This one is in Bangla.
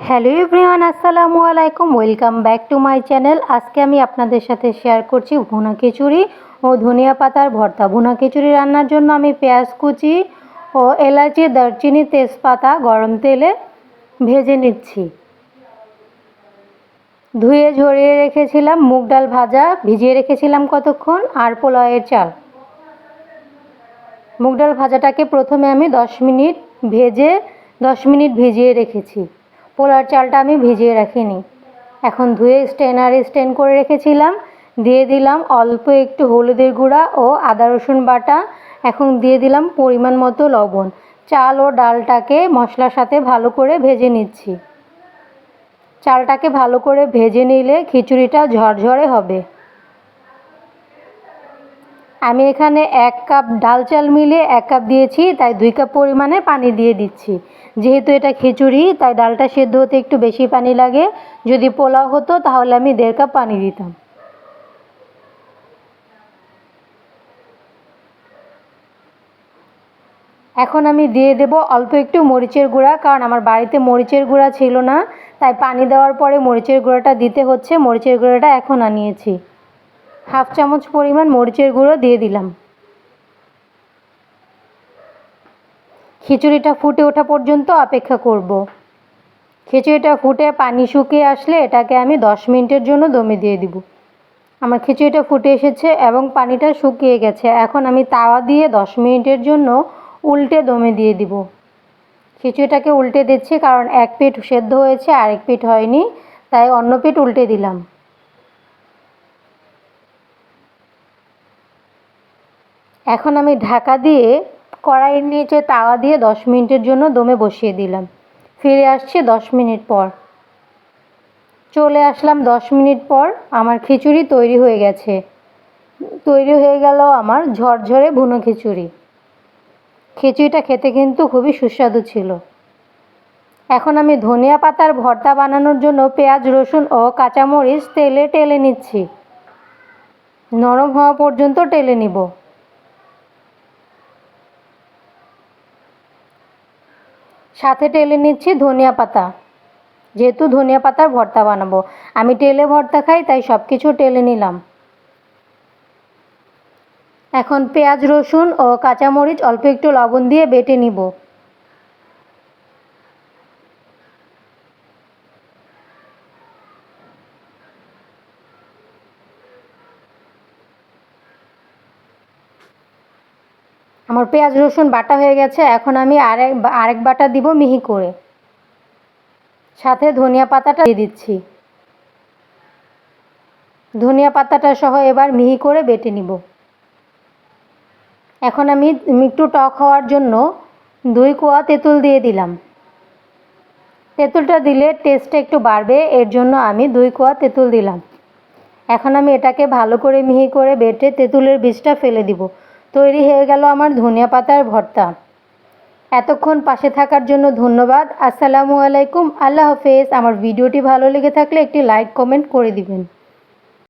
হ্যালো এভরিওয়ান, আসসালামু আলাইকুম। Welcome back to my channel. আজকে আমি আপনাদের সাথে শেয়ার করছি ভুনা খিচুড়ি ও ধনিয়া পাতার ভর্তা। ভুনা খিচুড়ি রান্নার জন্য আমি পেঁয়াজ কুচি ও এলাচি, দারচিনি, তেজপাতা গরম তেলে ভেজে নিচ্ছি। ধুয়ে ঝরিয়ে রেখেছিলাম মুগ ডাল ভাজা, ভিজিয়ে রেখেছিলাম কতক্ষণ, আর পোলাওয়ের চাল। মুগ ডাল ভাজাটাকে প্রথমে আমি 10 মিনিট ভিজিয়ে রেখেছি। পোলার চালটা আমি ভিজিয়ে রাখিনি। এখন ধুয়ে স্ট্রেনারে স্ট্রেন করে রেখেছিলাম। দিয়ে দিলাম অল্প একটু হলুদের গুঁড়া ও আদা রসুন বাটা। এখন দিয়ে দিলাম পরিমাণ মতো লবণ। চাল ও ডালটাকে মশলার সাথে ভালো করে ভেজে নিচ্ছি। চালটাকে ভালো করে ভেজে নিলে খিচুড়িটা ঝরঝরে হবে। আমি এখানে 1 কাপ ডাল চাল মিলিয়ে 1 কাপ দিয়েছি, তাই 2 কাপ পরিমাণে পানি দিয়ে দিচ্ছি। যেহেতু এটা খিচুড়ি, তাই ডালটা সেদ্ধ হতে একটু বেশি পানি লাগে। যদি পোলাও হতো তাহলে আমি 1.5 কাপ পানি দিতাম। এখন আমি দিয়ে দেব অল্প একটু মরিচের গুঁড়া, কারণ আমার বাড়িতে মরিচের গুঁড়া ছিল না, তাই পানি দেওয়ার পরে মরিচের গুঁড়াটা দিতে হচ্ছে। মরিচের গুঁড়াটা এখন আনিয়েছি। 1/2 চামচ পরিমাণ মরিচের গুঁড়ো দিয়ে দিলাম। খিচুড়িটা ফুটে ওঠা পর্যন্ত অপেক্ষা করব। খিচুড়িটা ফুটে পানি শুকিয়ে আসলে এটাকে আমি 10 মিনিটের জন্য দমে দিয়ে দিব। আমার খিচুড়িটা ফুটে এসেছে এবং পানিটা শুকিয়ে গেছে। এখন আমি তাওয়া দিয়ে 10 মিনিটের জন্য উল্টে দমে দিয়ে দিব। খিচুড়িটাকে উল্টে দিচ্ছি, কারণ এক পিঠ সেদ্ধ হয়েছে আর এক পিঠ হয়নি, তাই অন্য পিঠ উল্টে দিলাম। এখন আমি ঢাকা দিয়ে কড়াইয়ের নিচে তাওয়া দিয়ে 10 মিনিটের জন্য দমে বসিয়ে দিলাম। ফিরে আসছি 10 মিনিট পর। চলে আসলাম 10 মিনিট পর। আমার খিচুড়ি তৈরি হয়ে গেছে। তৈরি হয়ে গেল আমার ঝরঝরে ভুনো খিচুড়ি। খিচুড়িটা খেতে কিন্তু খুবই সুস্বাদু ছিল। এখন আমি ধনিয়া পাতার ভর্তা বানানোর জন্য পেঁয়াজ, রসুন ও কাঁচামরিচ তেলে টেলে নিচ্ছি। নরম হওয়া পর্যন্ত টেলে নিব। সাথে টেলে নিচ্ছি ধনিয়া পাতা। যেহেতু ধনিয়া পাতার ভর্তা বানাবো, আমি টেলে ভর্তা খাই, তাই সব কিছু টেলে নিলাম। এখন পেঁয়াজ, রসুন ও কাঁচামরিচ অল্প একটু লবণ দিয়ে বেটে নিব। আমার পেঁয়াজ রসুন বাটা হয়ে গেছে। এখন আমি আরেক বাটা দিব মিহি করে। সাথে ধনিয়া পাতাটা দিয়ে দিচ্ছি। ধনিয়া পাতাটা সহ এবার মিহি করে বেটে নিব। এখন আমি একটু টক হওয়ার জন্য 2 কোয়া তেঁতুল দিয়ে দিলাম। তেঁতুলটা দিলে টেস্টটা একটু বাড়বে, এর জন্য আমি 2 কোয়া তেঁতুল দিলাম। এখন আমি এটাকে ভালো করে মিহি করে বেটে তেঁতুলের বীজটা ফেলে দিব। তৈরি হয়ে গেল আমার ধনিয়া পাতার ভর্তা। এতক্ষণ পাশে থাকার জন্য ধন্যবাদ। আসসালামু আলাইকুম, আল্লাহ হাফেজ। আমার ভিডিওটি ভালো লেগে থাকলে একটি লাইক, কমেন্ট করে দিবেন।